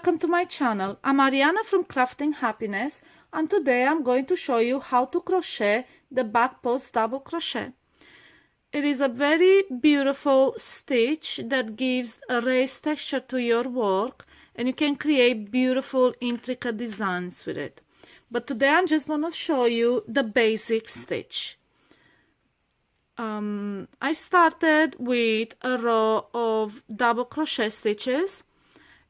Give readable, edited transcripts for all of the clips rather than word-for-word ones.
welcome to my channel. I'm Ariana from Crafting Happiness, and today I'm going to show you how to crochet the back post double crochet. It is a very beautiful stitch that gives a raised texture to your work, and you can create beautiful intricate designs with it. But today I'm just going to show you the basic stitch. I started with a row of double crochet stitches.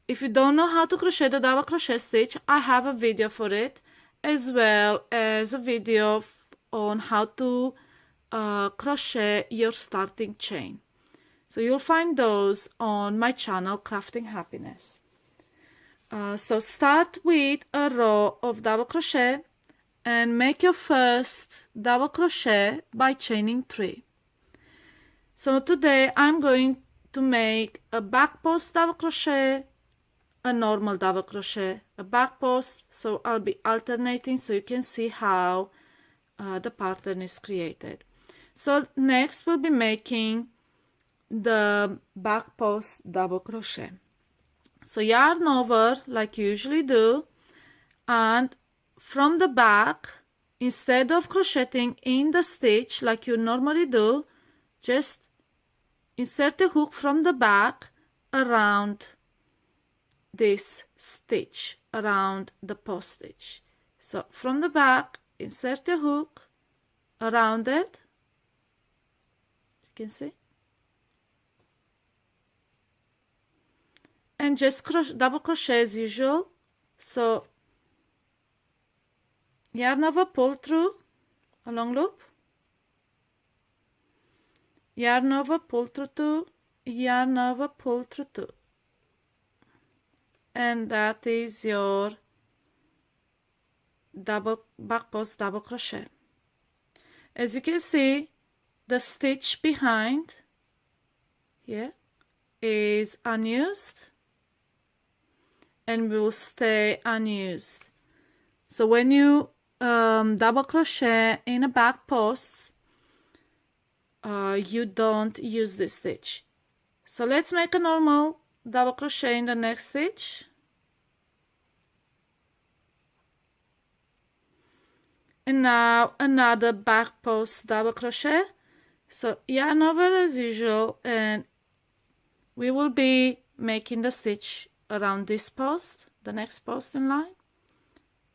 If you don't know how to crochet the double crochet stitch, I have a video for it, as well as a video on how to crochet your starting chain. So you'll find those on my channel, Crafting Happiness. So start with a row of double crochet and make your first double crochet by chaining 3. So today I'm going to make a back post double crochet, a normal double crochet, a back post, so I'll be alternating so you can see how the pattern is created. So next we'll be making the back post double crochet. So yarn over like you usually do, and from the back, instead of crocheting in the stitch like you normally do, just insert a hook from the back around this stitch, around the post stitch. So from the back, insert a hook around it, you can see, and just double crochet as usual. So yarn over, pull through a long loop, yarn over, pull through 2, yarn over, pull through 2, and that is your double back post double crochet. As you can see, the stitch behind here is unused and will stay unused. So when you double crochet in a back post, you don't use this stitch. So let's make a normal double crochet in the next stitch, and now another back post double crochet. So yarn over as usual, and we will be making the stitch around this post, the next post in line.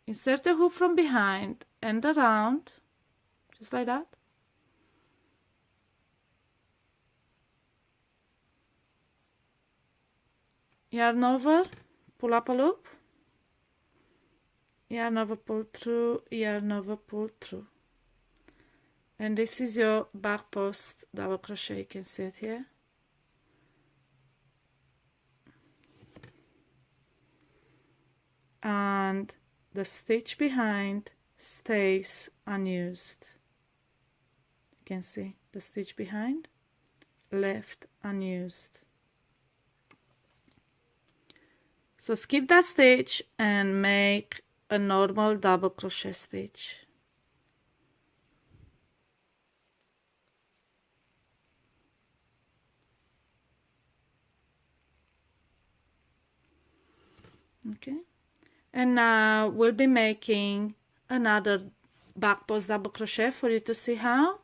Insert a hook from behind and around, just like that. Yarn over, pull up a loop, yarn over, pull through, yarn over, pull through. And this is your back post double crochet. You can see it here. And the stitch behind stays unused. You can see the stitch behind left unused. So skip that stitch and make a normal double crochet stitch. Okay, and now we'll be making another back post double crochet for you to see how.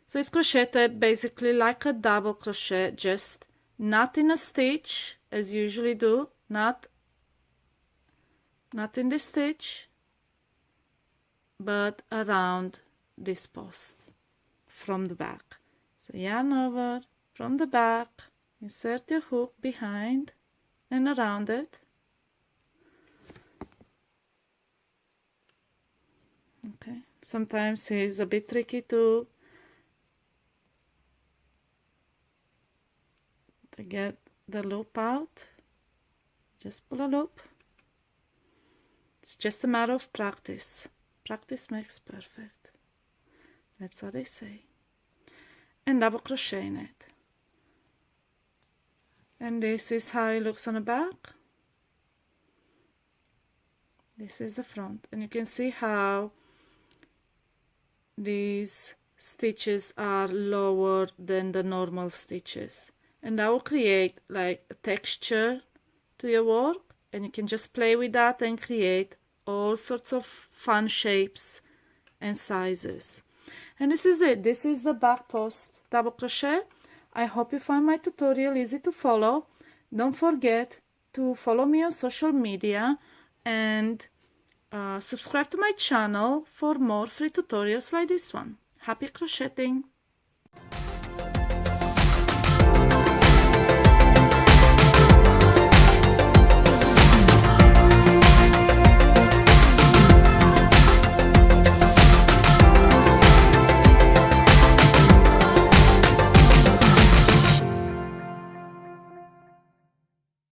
So it's crocheted basically like a double crochet, just not in a stitch as you usually do, not in this stitch, but around this post from the back. So yarn over from the back, insert your hook behind and around it. Okay, sometimes it's a bit tricky to get the loop out. Just pull a loop. It's just a matter of practice. Practice makes perfect. That's what they say. And double crochet in it. And this is how it looks on the back. This is the front. And you can see how these stitches are lower than the normal stitches, and that will create like a texture to your work. and you can just play with that and create all sorts of fun shapes and sizes. And this is it. This is the back post double crochet. I hope you find my tutorial easy to follow. Don't forget to follow me on social media and subscribe to my channel for more free tutorials like this one. Happy crocheting!